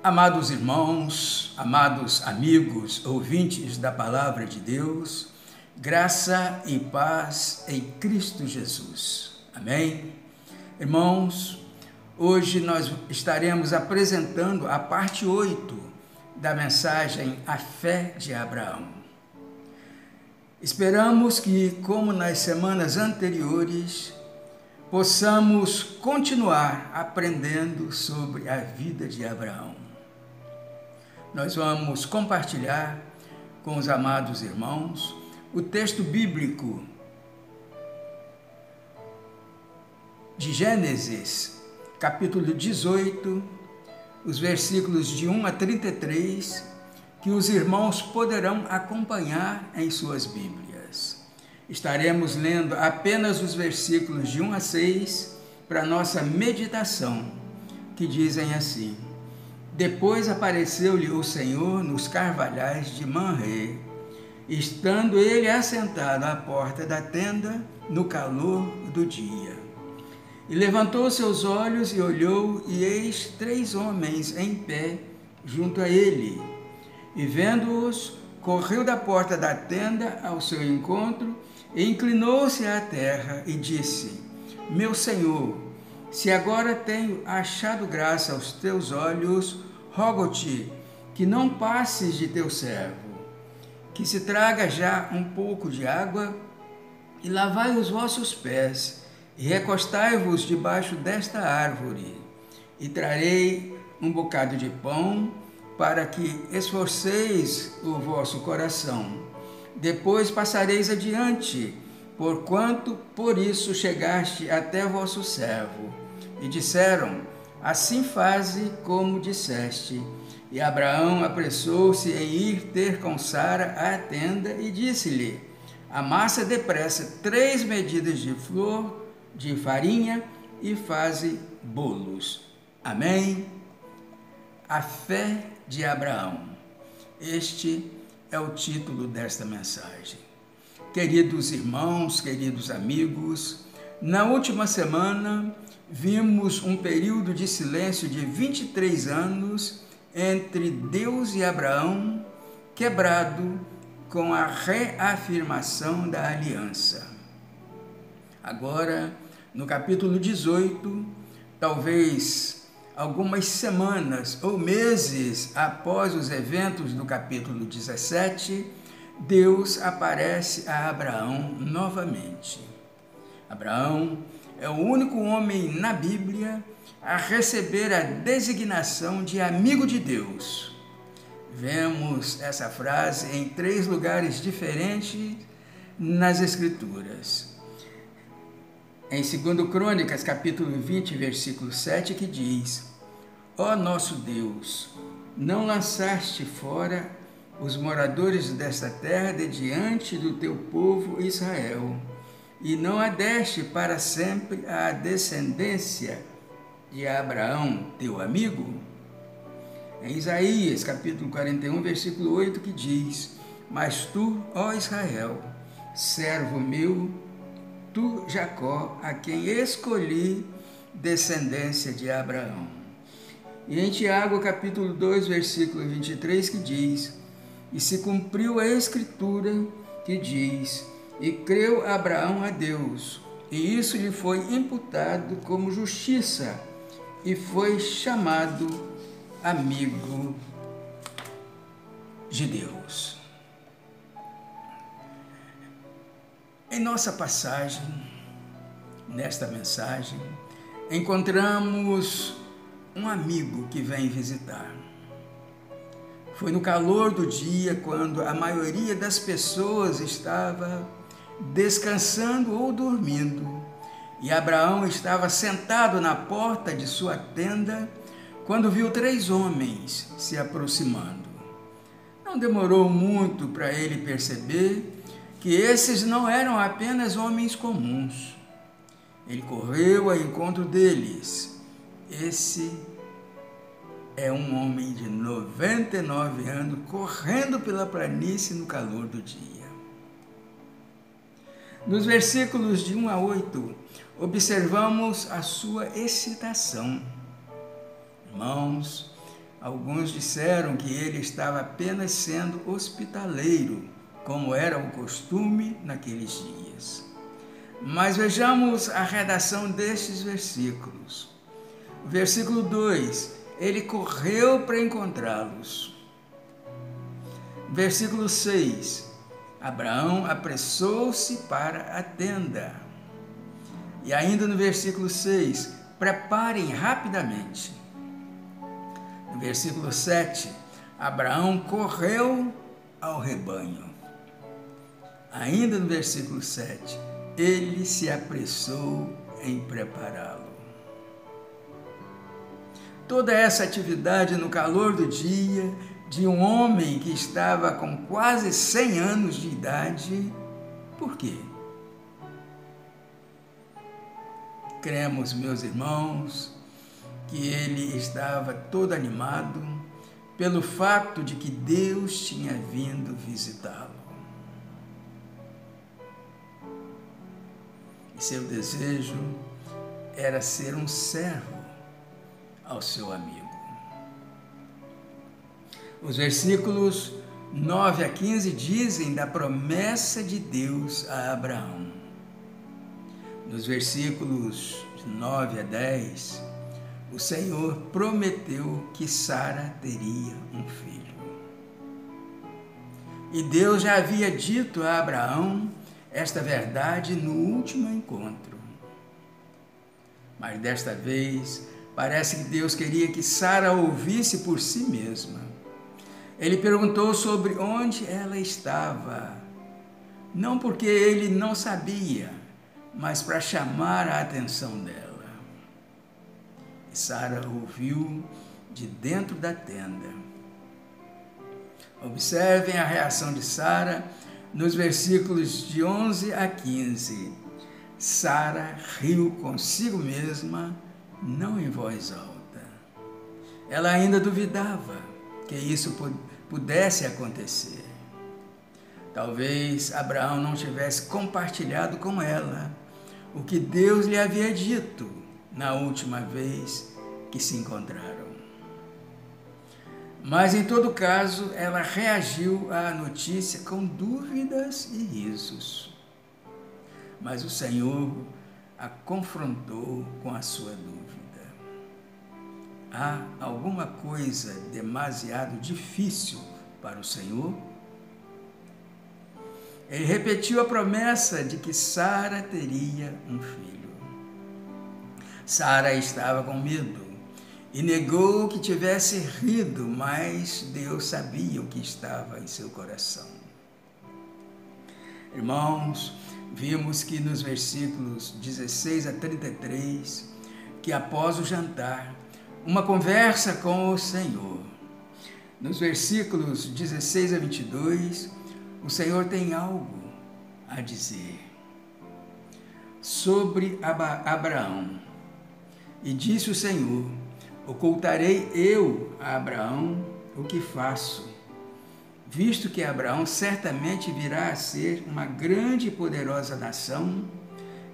Amados irmãos, amados amigos, ouvintes da Palavra de Deus, graça e paz em Cristo Jesus. Amém? Irmãos, hoje nós estaremos apresentando a parte 8 da mensagem A Fé de Abraão. Esperamos que, como nas semanas anteriores, possamos continuar aprendendo sobre a vida de Abraão. Nós vamos compartilhar com os amados irmãos o texto bíblico de Gênesis, capítulo 18, os versículos de 1 a 33, que os irmãos poderão acompanhar em suas Bíblias. Estaremos lendo apenas os versículos de 1 a 6 para nossa meditação, que dizem assim: Depois apareceu-lhe o Senhor nos carvalhais de Mamré, estando ele assentado à porta da tenda no calor do dia. E levantou seus olhos e olhou, e eis 3 homens em pé junto a ele. E vendo-os, correu da porta da tenda ao seu encontro, e inclinou-se à terra e disse: Meu Senhor, se agora tenho achado graça aos teus olhos, rogo-te que não passes de teu servo, que se traga já um pouco de água, e lavai os vossos pés, e recostai-vos debaixo desta árvore, e trarei um bocado de pão, para que esforceis o vosso coração. Depois passareis adiante, porquanto por isso chegaste até vosso servo. E disseram: Assim faze como disseste. E Abraão apressou-se em ir ter com Sara à tenda e disse-lhe: Amassa depressa 3 medidas de flor de farinha e faze bolos. Amém? A fé de Abraão. Este é o título desta mensagem. Queridos irmãos, queridos amigos, na última semana vimos um período de silêncio de 23 anos entre Deus e Abraão, quebrado com a reafirmação da aliança. Agora, no capítulo 18, talvez algumas semanas ou meses após os eventos do capítulo 17, Deus aparece a Abraão novamente. Abraão é o único homem na Bíblia a receber a designação de amigo de Deus. Vemos essa frase em 3 lugares diferentes nas Escrituras. Em 2 Crônicas, capítulo 20, versículo 7, que diz: Ó nosso Deus, não lançaste fora os moradores desta terra de diante do teu povo Israel, e não a deste para sempre à descendência de Abraão, teu amigo? Em Isaías, capítulo 41, versículo 8, que diz: Mas tu, ó Israel, servo meu, tu, Jacó, a quem escolhi, descendência de Abraão. E em Tiago, capítulo 2, versículo 23, que diz: E se cumpriu a escritura que diz: E creu Abraão a Deus, e isso lhe foi imputado como justiça, e foi chamado amigo de Deus. Em nossa passagem, nesta mensagem, encontramos um amigo que vem visitar. Foi no calor do dia, quando a maioria das pessoas estava descansando ou dormindo, e Abraão estava sentado na porta de sua tenda, quando viu 3 homens se aproximando. Não demorou muito para ele perceber que esses não eram apenas homens comuns. Ele correu ao encontro deles. Esse é um homem de 99 anos correndo pela planície no calor do dia. Nos versículos de 1 a 8, observamos a sua excitação. Irmãos, Alguns disseram que ele estava apenas sendo hospitaleiro, como era o costume naqueles dias. Mas vejamos a redação destes versículos. O versículo 2, ele correu para encontrá-los. Versículo 6, Abraão apressou-se para a tenda. E ainda no versículo 6, preparem rapidamente. No versículo 7, Abraão correu ao rebanho. Ainda no versículo 7, ele se apressou em prepará-lo. Toda essa atividade no calor do dia de um homem que estava com quase 100 anos de idade, por quê? Cremos, meus irmãos, que ele estava todo animado pelo fato de que Deus tinha vindo visitá-lo. E seu desejo era ser um servo ao seu amigo. Os versículos 9 a 15 dizem da promessa de Deus a Abraão. Nos versículos 9 a 10, o Senhor prometeu que Sara teria um filho. E Deus já havia dito a Abraão esta verdade no último encontro. Mas desta vez, parece que Deus queria que Sara ouvisse por si mesma. Ele perguntou sobre onde ela estava, não porque ele não sabia, mas para chamar a atenção dela. E Sara ouviu de dentro da tenda. Observem a reação de Sara nos versículos de 11 a 15. Sara riu consigo mesma, não em voz alta. Ela ainda duvidava que isso pudesse acontecer. Talvez Abraão não tivesse compartilhado com ela o que Deus lhe havia dito na última vez que se encontraram. Mas, em todo caso, ela reagiu à notícia com dúvidas e risos. Mas o Senhor a confrontou com a sua dúvida. Há alguma coisa demasiado difícil para o Senhor? Ele repetiu a promessa de que Sara teria um filho. Sara estava com medo e negou que tivesse rido, mas Deus sabia o que estava em seu coração. Irmãos, vimos que nos versículos 16 a 33, que após o jantar, uma conversa com o Senhor. Nos versículos 16 a 22, o Senhor tem algo a dizer sobre Abraão. E disse o Senhor: ocultarei eu a Abraão o que faço, visto que Abraão certamente virá a ser uma grande e poderosa nação,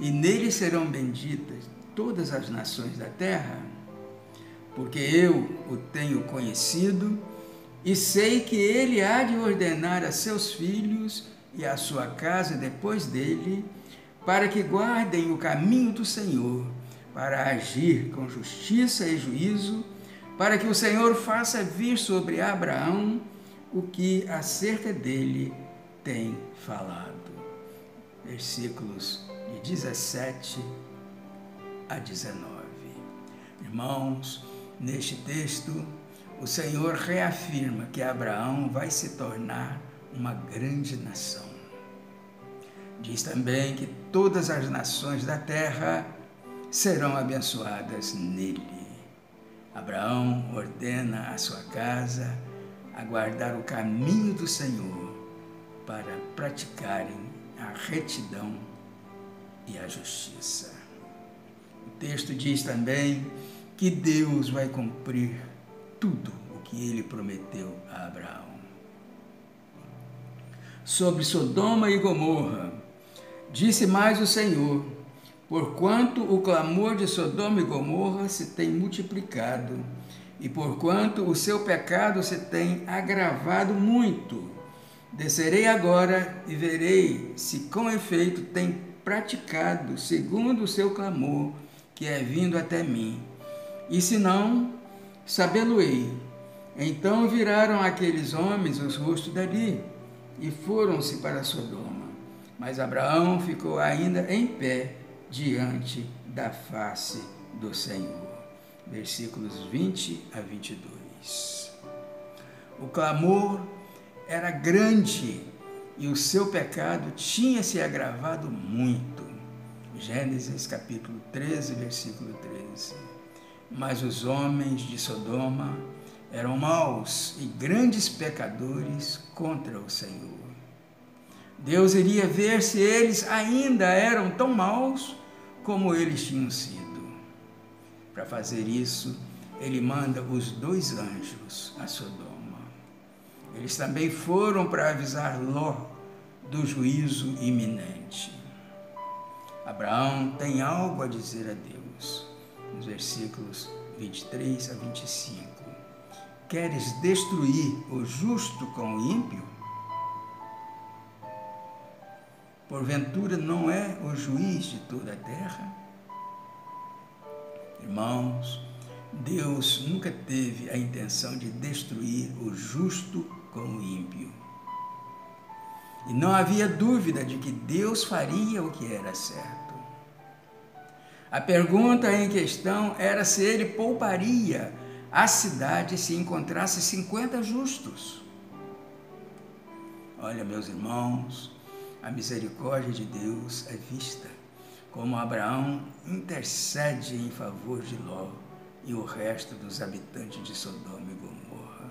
e nele serão benditas todas as nações da terra, porque eu o tenho conhecido e sei que ele há de ordenar a seus filhos e a sua casa depois dele, para que guardem o caminho do Senhor, para agir com justiça e juízo, para que o Senhor faça vir sobre Abraão o que acerca dele tem falado. Versículos de 17 a 19. Irmãos, neste texto, o Senhor reafirma que Abraão vai se tornar uma grande nação. Diz também que todas as nações da terra serão abençoadas nele. Abraão ordena a sua casa a guardar o caminho do Senhor para praticarem a retidão e a justiça. O texto diz também que Deus vai cumprir tudo o que ele prometeu a Abraão. Sobre Sodoma e Gomorra, disse mais o Senhor: porquanto o clamor de Sodoma e Gomorra se tem multiplicado, e porquanto o seu pecado se tem agravado muito, descerei agora e verei se com efeito tem praticado segundo o seu clamor, que é vindo até mim. E se não, sabê-lo-ei. Então viraram aqueles homens os rostos dali e foram-se para Sodoma. Mas Abraão ficou ainda em pé diante da face do Senhor. Versículos 20 a 22. O clamor era grande e o seu pecado tinha se agravado muito. Gênesis capítulo 13, versículo 13. Mas os homens de Sodoma eram maus e grandes pecadores contra o Senhor. Deus iria ver se eles ainda eram tão maus como eles tinham sido. Para fazer isso, ele manda os 2 anjos a Sodoma. Eles também foram para avisar Ló do juízo iminente. Abraão tem algo a dizer a Deus, nos versículos 23 a 25. Queres destruir o justo com o ímpio? Porventura não é o juiz de toda a terra? Irmãos, Deus nunca teve a intenção de destruir o justo com o ímpio. E não havia dúvida de que Deus faria o que era certo. A pergunta em questão era se ele pouparia a cidade se encontrasse 50 justos. Olha, meus irmãos, a misericórdia de Deus é vista, como Abraão intercede em favor de Ló e o resto dos habitantes de Sodoma e Gomorra.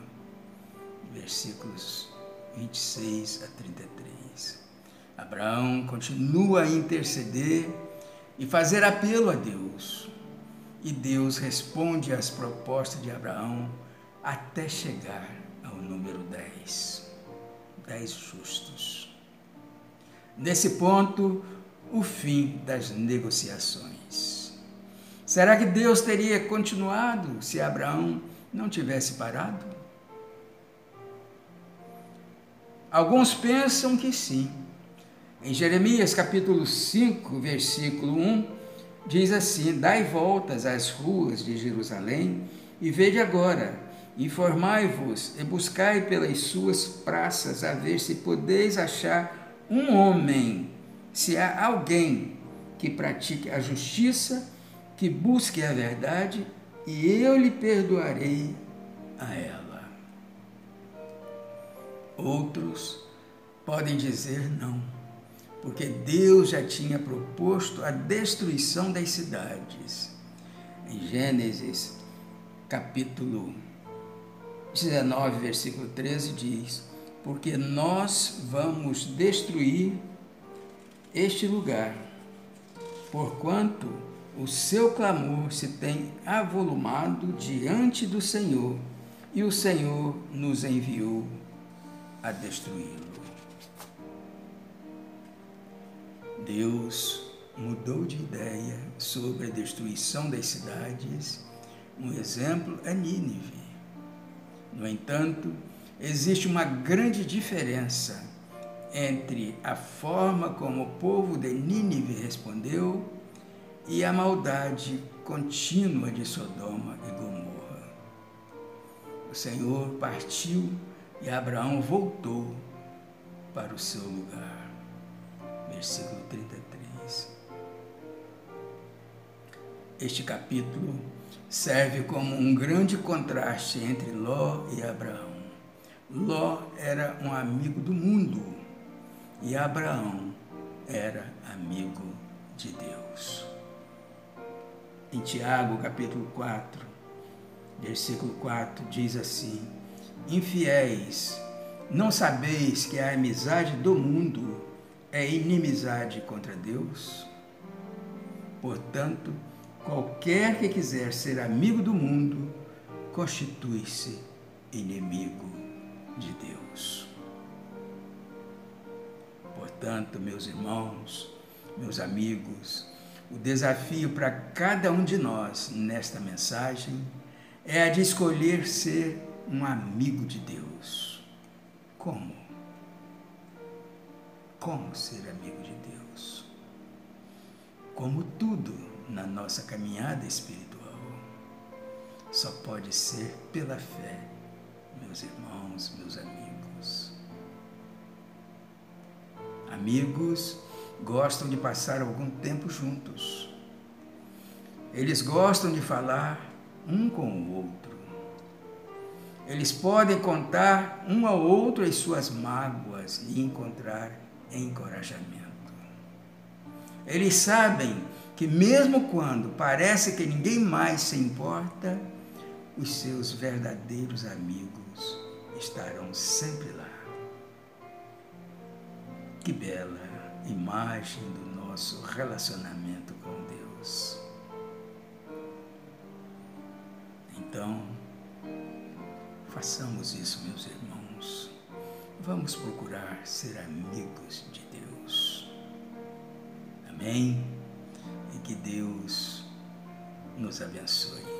Versículos 26 a 33. Abraão continua a interceder e fazer apelo a Deus. E Deus responde às propostas de Abraão até chegar ao número 10. 10 justos. Nesse ponto, o fim das negociações. Será que Deus teria continuado se Abraão não tivesse parado? Alguns pensam que sim. Em Jeremias capítulo 5, versículo 1, diz assim: dai voltas às ruas de Jerusalém e vede agora, informai-vos e buscai pelas suas praças a ver se podeis achar um homem, se há alguém que pratique a justiça, que busque a verdade, e eu lhe perdoarei a ela. Outros podem dizer não, porque Deus já tinha proposto a destruição das cidades. Em Gênesis, capítulo 19, versículo 13, diz: porque nós vamos destruir este lugar, porquanto o seu clamor se tem avolumado diante do Senhor, e o Senhor nos enviou a destruí-lo. Deus mudou de ideia sobre a destruição das cidades. Um exemplo é Nínive. No entanto, existe uma grande diferença entre a forma como o povo de Nínive respondeu e a maldade contínua de Sodoma e Gomorra. O Senhor partiu e Abraão voltou para o seu lugar. Versículo 33. Este capítulo serve como um grande contraste entre Ló e Abraão. Ló era um amigo do mundo e Abraão era amigo de Deus. Em Tiago, capítulo 4, versículo 4, diz assim: infiéis, não sabeis que a amizade do mundo é inimizade contra Deus? Portanto, qualquer que quiser ser amigo do mundo, constitui-se inimigo de Deus. Portanto, meus irmãos, meus amigos, o desafio para cada um de nós nesta mensagem é a de escolher ser um amigo de Deus. Como? Como ser amigo de Deus? Como tudo na nossa caminhada espiritual, só pode ser pela fé, meus irmãos, meus amigos. Amigos gostam de passar algum tempo juntos. Eles gostam de falar um com o outro. Eles podem contar um ao outro as suas mágoas e encontrar encorajamento. Eles sabem que mesmo quando parece que ninguém mais se importa, os seus verdadeiros amigos estarão sempre lá. Que bela imagem do nosso relacionamento com Deus. Então, façamos isso, meus irmãos. Vamos procurar ser amigos de Deus. Amém? E que Deus nos abençoe.